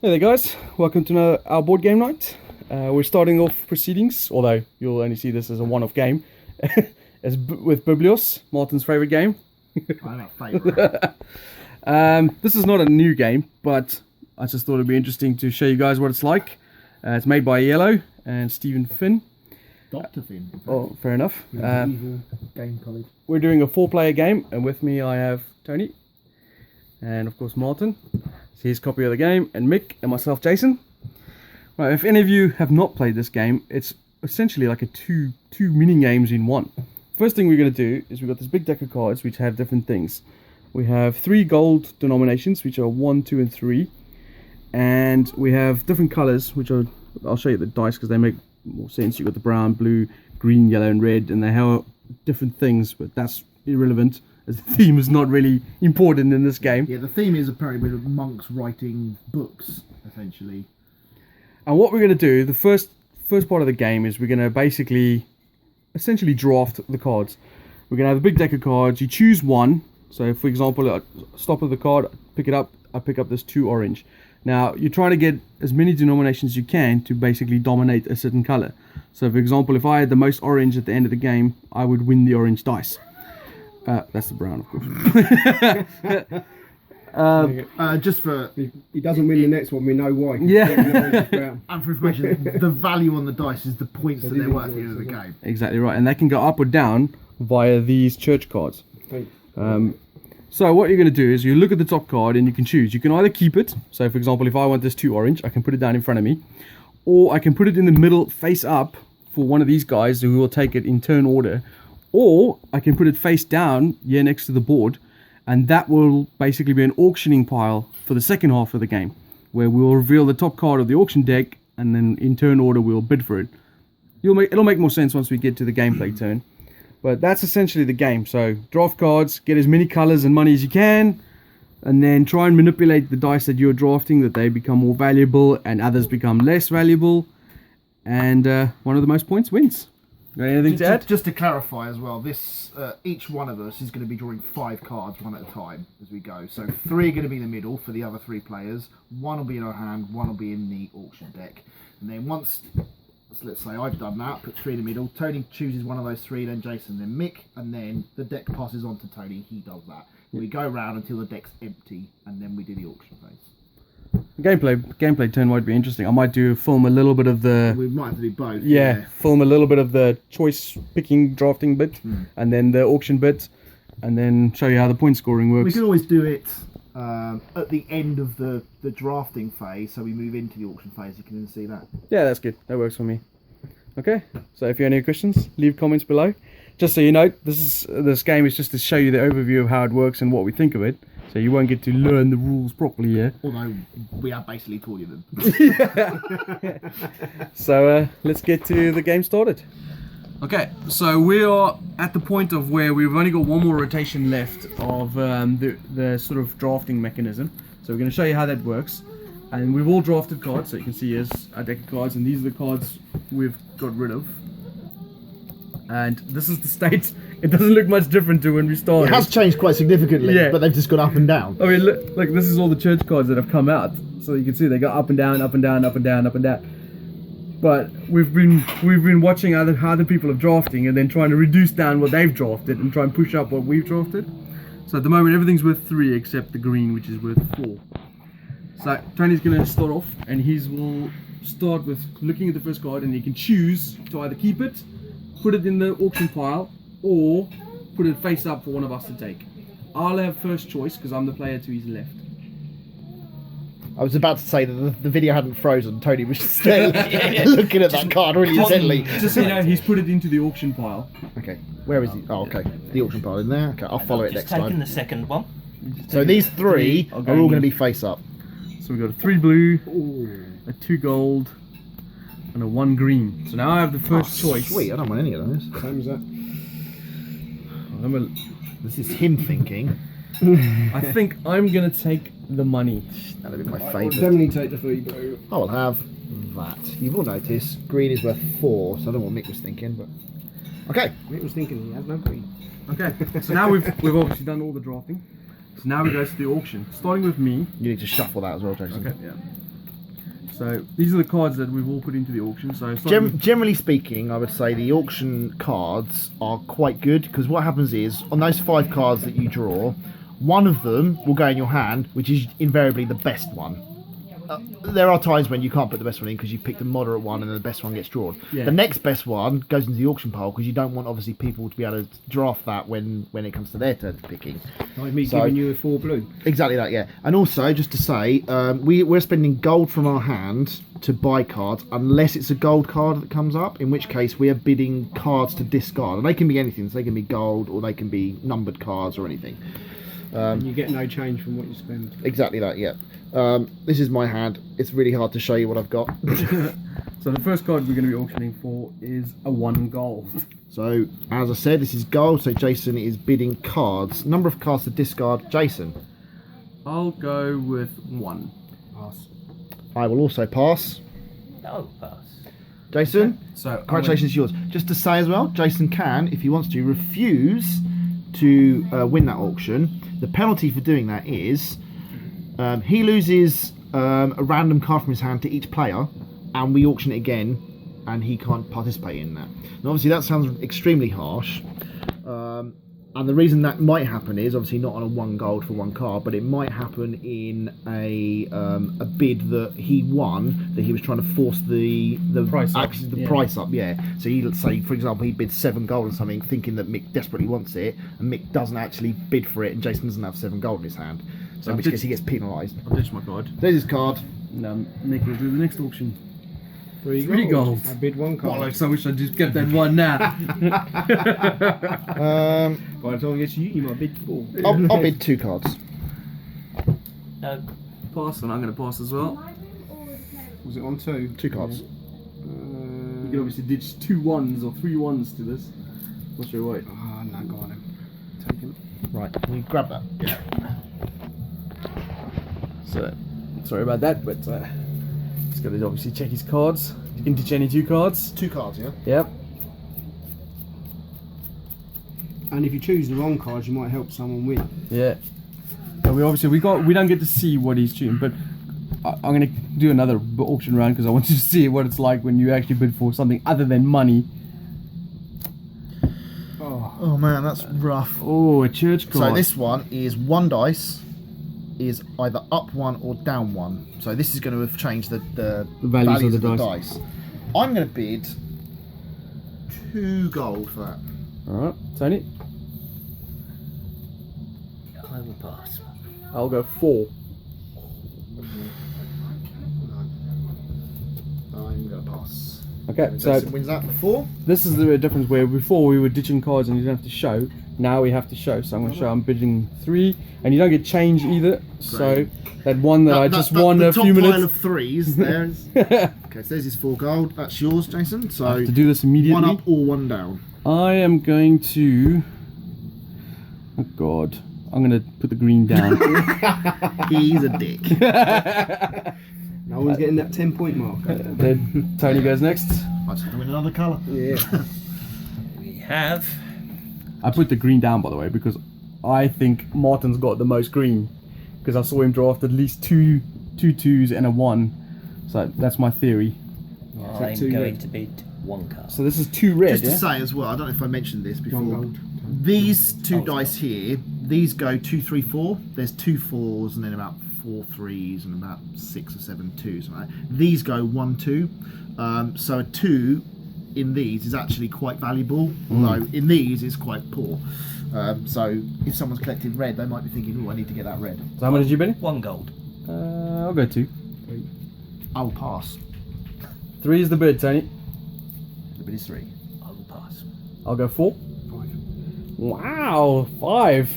Hey there guys, welcome to our board game night. We're starting off proceedings, although you'll only see this as a one-off game, with Biblios, Martin's favourite game. I'm a favourite. This is not a new game, but I just thought it'd be interesting to show you guys what it's like. It's made by Yellow and Stephen Finn. Dr. Finn. Oh, fair enough. Evil game college. We're doing a 4-player game, and with me I have Tony, and of course Martin. So his copy of the game, and Mick, and myself, Jason. Right, if any of you have not played this game, it's essentially like a two mini games in one. First thing we're going to do is we've got this big deck of cards which have different things. We have 3 gold denominations, which are 1, 2, and 3, and we have different colours, which are, I'll show you the dice because they make more sense. You've got the brown, blue, green, yellow, and red, and they have different things, but that's irrelevant, as the theme is not really important in this game. Yeah, the theme is apparently with monks writing books, essentially. And what we're going to do, the first part of the game is we're going to essentially draft the cards. We're going to have a big deck of cards. You choose one. So, for example, I stop at the card, pick it up. I pick up this 2 orange. Now, you're trying to get as many denominations as you can to basically dominate a certain color. So, for example, if I had the most orange at the end of the game, I would win the orange dice. That's the brown, of course. Just for... He doesn't win the next one, we know why. Yeah. And for information, the value on the dice is the points that they're worth at the end of the game. Exactly right. And they can go up or down via these church cards. So what you're going to do is you look at the top card and you can choose. You can either keep it. So, for example, if I want this 2 orange, I can put it down in front of me. Or I can put it in the middle, face up, for one of these guys who will take it in turn order. Or I can put it face down here next to the board, and that will basically be an auctioning pile for the second half of the game, where we'll reveal the top card of the auction deck, and then in turn order we'll bid for it. It'll make more sense once we get to the gameplay turn, but that's essentially the game. So draft cards, get as many colors and money as you can, and then try and manipulate the dice that you're drafting, that they become more valuable and others become less valuable, and one of the most points wins. Got anything to add? Just to clarify as well, this each one of us is going to be drawing 5 cards one at a time as we go. So 3 are going to be in the middle for the other 3 players. 1 will be in our hand, 1 will be in the auction deck. And then once, let's say I've done that, put 3 in the middle, Tony chooses one of those 3, then Jason, then Mick, and then the deck passes on to Tony, he does that. We go around until the deck's empty, and then we do the auction phase. Gameplay turn might be interesting. I might film a little bit of the... We might have to do both. Yeah, film a little bit of the choice picking drafting bit, and then the auction bit, and then show you how the point scoring works. We can always do it at the end of the drafting phase, so we move into the auction phase. You can see that. Yeah, that's good. That works for me. Okay, so if you have any questions, leave comments below. Just so you know, this game is just to show you the overview of how it works and what we think of it. So you won't get to learn the rules properly here. Although we have basically taught you them. So let's get to the game started. Okay, so we are at the point of where we've only got one more rotation left of the sort of drafting mechanism. So we're going to show you how that works. And we've all drafted cards, so you can see here's our deck of cards, and these are the cards we've got rid of. And this is the state. It doesn't look much different to when we started. It has changed quite significantly, yeah, but they've just gone up and down. I mean, look, this is all the church cards that have come out. So you can see they go up and down, up and down, up and down, up and down. But we've been watching how the people are drafting, and then trying to reduce down what they've drafted and try and push up what we've drafted. So at the moment everything's worth 3 except the green, which is worth 4. So Tony's going to start off, and will start with looking at the first card, and he can choose to either keep it, put it in the auction pile, or put it face up for one of us to take. I'll have first choice because I'm the player to his left. I was about to say that the video hadn't frozen. Tony was just looking at that card really intently. Just so you know, he's put it into the auction pile. Okay, where is he? Oh, okay. The auction pile in there. Okay, I'll follow it next time. Taking the second one. So these 3 are all going to be face up. So we've got a 3 blue, a 2 gold, and a 1 green. So now I have the first choice. Sweet, I don't want any of those. Same as that. This is him thinking. I think I'm going to take the money. That'll be my I'll favourite. definitely take the 3 blue. I will have that. You've all noticed green is worth 4, so I don't know what Mick was thinking, but okay. Mick was thinking he had no green. Okay, so now we've obviously done all the drafting. So now we go to the auction. Starting with me. You need to shuffle that as well, Jason. Okay, yeah. So these are the cards that we've all put into the auction. So starting with- Generally speaking, I would say the auction cards are quite good because what happens is on those 5 cards that you draw, one of them will go in your hand, which is invariably the best one. There are times when you can't put the best one in because you picked a moderate one and then the best one gets drawn. Yeah. The next best one goes into the auction pile because you don't want obviously people to be able to draft that when it comes to their turn to picking. Like me So- giving you a 4 blue. Exactly that, yeah. And also, just to say, we're spending gold from our hand to buy cards unless it's a gold card that comes up, in which case we are bidding cards to discard. And they can be anything, so they can be gold or they can be numbered cards or anything. And you get no change from what you spend. Exactly that, yeah. This is my hand. It's really hard to show you what I've got. So the first card we're going to be auctioning for is a 1 gold. So, as I said, this is gold, so Jason is bidding cards. Number of cards to discard, Jason. I'll go with 1. Pass. I will also pass. No, pass. Jason, So congratulations, yours. Just to say as well, Jason can, if he wants to, refuse to win that auction. The penalty for doing that is he loses a random card from his hand to each player, and we auction it again, and he can't participate in that. Now, obviously, that sounds extremely harsh. And the reason that might happen is obviously not on a 1 gold for 1 card, but it might happen in a bid that he won, that he was trying to force the Price up, actually the yeah. price up, yeah. So he, let's say, for example, he bids 7 gold on something, thinking that Mick desperately wants it, and Mick doesn't actually bid for it, and Jason doesn't have 7 gold in his hand. So in which case he gets penalised. I'll ditch my card. There's his card. And Nick will do the next auction. 3 3 gold. I bid 1 card. Bollocks, I wish I just kept that 1 now. By the time I get to you might bid 4. I'll bid 2 cards. No. Pass, and I'm going to pass as well. Was it on 2? 2 cards. You can obviously ditch 2 1s or 3 1s to this. What's your weight? Oh, no, go on then. Take him. Right, can you grab that? So, sorry about that, but he's got to obviously check his cards. You can ditch any 2 cards. 2 cards, yeah? Yep. And if you choose the wrong cards, you might help someone win. Yeah. But we obviously we don't get to see what he's choosing, but I'm gonna do another auction round because I want you to see what it's like when you actually bid for something other than money. Oh man, that's rough. Oh, a church card. So this one is 1 dice, is either up 1 or down 1. So this is going to have changed the values of the dice. I'm going to bid 2 gold for that. All right, Tony. I will pass. I'll go 4. I'm going to pass. Okay, so Jason wins that for 4. this is the difference where before we were ditching cards and you didn't have to show. Now we have to show. So I'm going to show I'm bidding 3, and you don't get change either. So that one that I just won a few The top pile minutes. of 3s there is. Okay, so there's his 4 gold. That's yours, Jason. So I have to do this immediately. 1 up or 1 down. I am going to. Oh God, I'm going to put the green down. He's a dick. No one's getting that 10-point mark. Then Tony goes next. I just have to win another colour. Yeah. We have. I put the green down, by the way, because I think Martin's got the most green. Because I saw him draft at least two 2s and a 1. So that's my theory. I'm two going red? to bid 1 card. So this is 2 red, Just to yeah? say as well, I don't know if I mentioned this before. 1 gold. These 2 dice here, these go 2, 3, 4. There's 2 4s and then about 4 3s and about 6 or 7 2s. Right? These go 1 2. So a 2 in these is actually quite valuable, although in these it's quite poor. So if someone's collecting red, they might be thinking, oh, I need to get that red. So how much did you bid? 1 gold. I'll go 2. I'll pass. 3 is the bid, Tony. The bid is 3. I will pass. I'll go 4. 5. Wow, 5.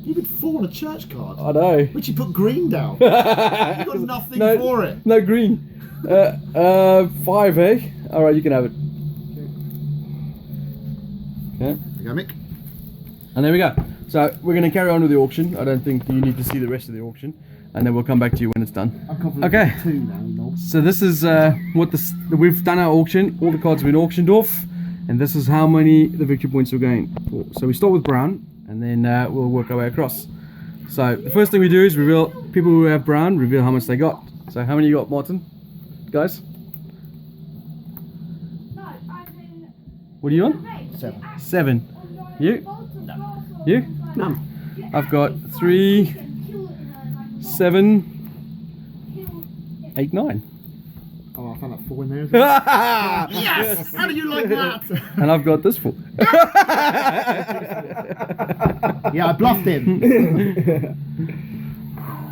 You bid 4 on a church card, I know. which you put green down. You got nothing No. for it. No green. 5, eh? Alright, you can have it. Okay. There you go, Mick. And there we go. So we're going to carry on with the auction. I don't think you need to see the rest of the auction. And then we'll come back to you when it's done. I'm confident. Okay. 2 now, So this is what we've done our auction. All the cards have been auctioned off. And this is how many the victory points are going for. So we start with brown. And then we'll work our way across. So the first thing we do is reveal people who have brown, reveal how much they got. So how many you got, Martin? guys? No, I've been. What are you on? 7. 7. You? You? None. I've got 3, 7, 8, 9. Oh, I found that 4 in there as well. Yes! How do you like that? And I've got this 4. Yeah, I bluffed him.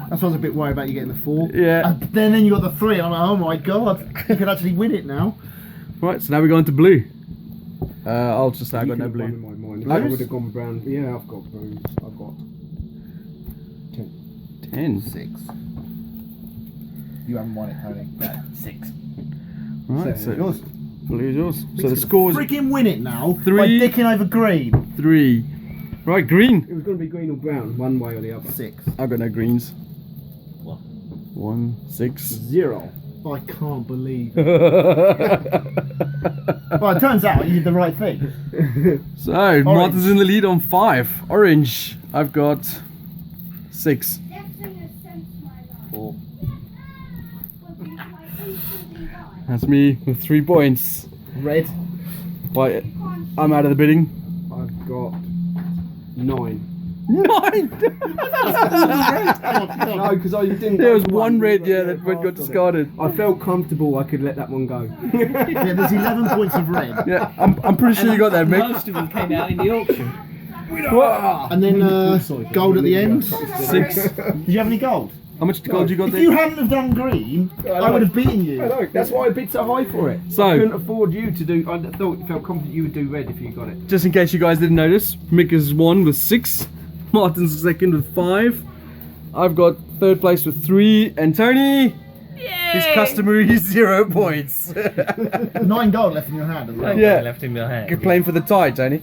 That's why I was a bit worried about you getting the 4. Yeah. And then you got the 3. I'm like, oh my god, you could actually win it now. Right, so now we're going to blue. I'll just say I got no One blue. in my mind. I Blues? would have gone brown. Yeah, I've got blues. I've got 10. 6. You haven't won it, Tony. 6. Right, so Yours. blue's yours. So the score is Freaking win it now by 3. dicking over green. 3. Right, green. It was going to be green or brown, one way or the other. 6. I've got no greens. What? 1, 6. 0. I can't believe it. Well, it turns out you did the right thing. So, Martin's in the lead on 5. Orange. I've got 6. 4. That's me with 3 points. Red. Right, I'm out of the bidding. I've got 9. 9! No, because I didn't. There was go for one red, but yeah, that got passed on it. discarded. I felt comfortable I could let that one go. Yeah, there's 11 points of red. Yeah, I'm pretty sure you got that, Mick. Most of them came out in the auction. And then gold at the end. 6. Did you have any gold? How much gold you got If there? you hadn't have done green, I would have beaten you. I know, that's why I bid so high for it. So- I couldn't afford you to do. I felt confident you would do red if you got it. Just in case you guys didn't notice, Mick is 1 with 6. Martin's second with 5. I've got 3rd place with 3. And Tony, his customary 0 points. 9 gold left in your hand as well. Yeah. Left in my hand. Good playing for the tie, Tony.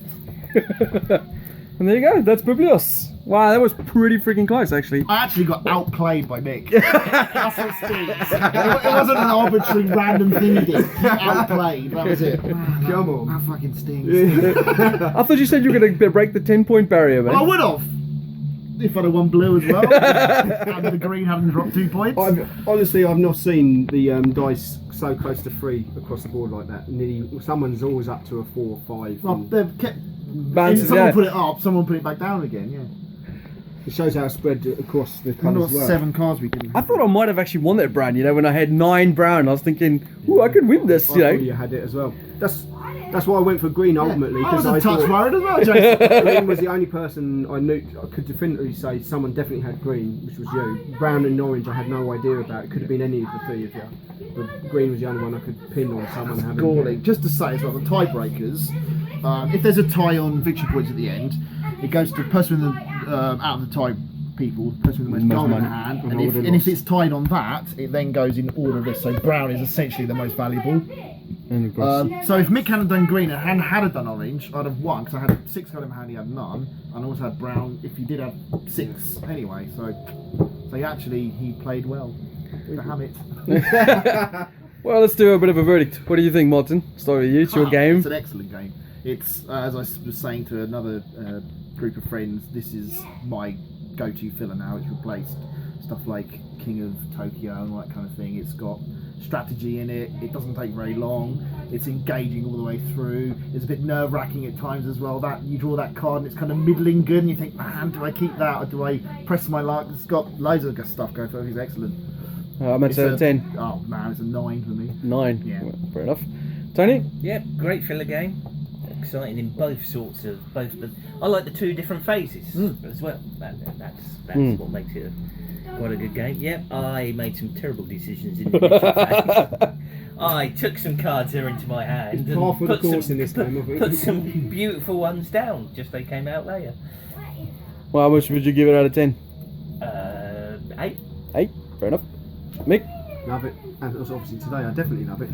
And there you go, that's Biblios. Wow, that was pretty freaking close, actually. I actually got outplayed by Nick. That's what stinks. It wasn't an arbitrary random thing he did. He outplayed, that was it. Man, Come on. That fucking stinks. I thought you said you were going to break the 10-point barrier, man. Well, I would have. If I'd have won blue as well. And the green hadn't dropped 2 points. Honestly, I've not seen the dice so close to 3 across the board like that. Nearly, someone's always up to a 4 or 5. Well, and they've kept. Bounces, Someone yeah. put it up, someone put it back down again, yeah. it shows how spread across the I wonder colours what were. 7 cards we can. I thought I might have actually won that brown, you know, when I had 9 brown. I was thinking, ooh, I could win this, I you thought know. you had it as well. That's why I went for green ultimately, I was because a touch worried as well, Jason. green was the only person I knew. I could definitively say someone definitely had green, which was you. Brown and orange, I had no idea about. It could have been any of the 3 of you, but green was the only one I could pin on someone having. Galling. Just to say as well, the tiebreakers. If there's a tie on victory points at the end, it goes to the person with the out of the tie people, the person with the most gold in money. hand, And and I if, would've and if lost. it's tied on that, it then goes in order of this. So brown is essentially the most valuable. And of course, So if Mick hadn't done green and had done orange, I'd have won because I had 6 gold in my hand, he had none, and I also had brown. If he did have 6 anyway, so he played well. Damn it. well, let's do a bit of a verdict. What do you think, Martin? Start with you. It's your game. It's an excellent game. It's as I was saying to another group of friends. This is my go-to filler now. It's replaced stuff like King of Tokyo and all that kind of thing. It's got strategy in it. It doesn't take very long. It's engaging all the way through. It's a bit nerve-wracking at times as well. That you draw that card and it's kind of middling good, and you think, man, do I keep that or do I press my luck? It's got loads of good stuff going for it. It's excellent. I'm at It's 10. Oh man, it's a 9 for me. 9. Yeah. Well, fair enough. Tony? Yep, great filler game. Exciting in both sorts of I like the 2 different phases as well. That's what makes it quite a good game. Yep, I made some terrible decisions in the initial phase. I took some cards there into my hand and Half of the put course some, in this game, I think. put some beautiful ones down. Just they came out later. Well, how much would you give it out of 10? 8. 8. Fair enough. Mick? Love it, and it was obviously today. I definitely love it.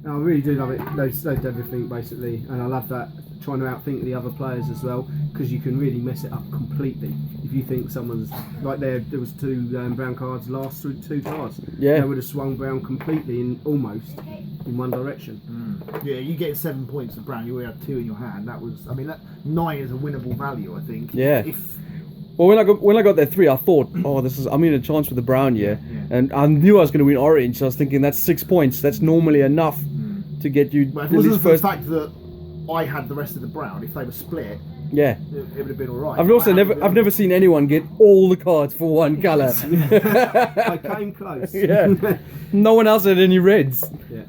No, I really do love it. Loads everything basically, and I love that trying to outthink the other players as well, because you can really mess it up completely if you think someone's like there was 2 brown cards last through 2 cards. Yeah. They would have swung brown completely in almost in one direction. Yeah, you get 7 points of brown. You already have 2 in your hand. That was, I mean, that 9 is a winnable value, I think. Yeah. If Well, when I got that 3, I thought, oh, I'm in a chance with the brown, yeah. And I knew I was going to win orange. So I was thinking that's 6 points. That's normally enough to get you. But if at it wasn't least for the first. fact that I had the rest of the brown, if they were split, Yeah. it would have been alright. I've never seen anyone get all the cards for one colour. I came close. Yeah. No one else had any reds. Yeah.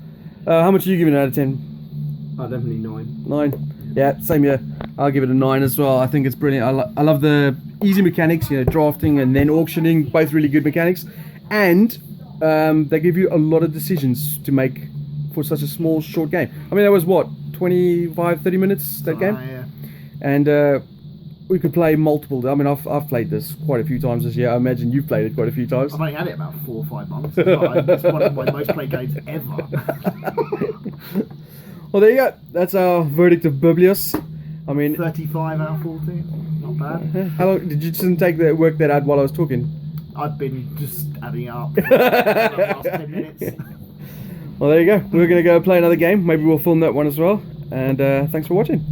How much are you giving it out of 10? Oh, definitely 9. 9. Yeah, same here. I'll give it a 9 as well. I think it's brilliant. I love the easy mechanics, drafting and then auctioning, both really good mechanics. And they give you a lot of decisions to make for such a small, short game. I mean, that was what, 25, 30 minutes, that game? Yeah. And we could play multiple. I mean, I've played this quite a few times this year. I imagine you've played it quite a few times. I've only had it about 4 or 5 months. It's one of my most played games ever. Well, there you go. That's our verdict of Biblios. I mean, 35 out of 40. Not bad. how long did you just work that out while I was talking? I've been just adding it up for the last 10 minutes. Well, there you go. We're going to go play another game. Maybe we'll film that one as well. And thanks for watching.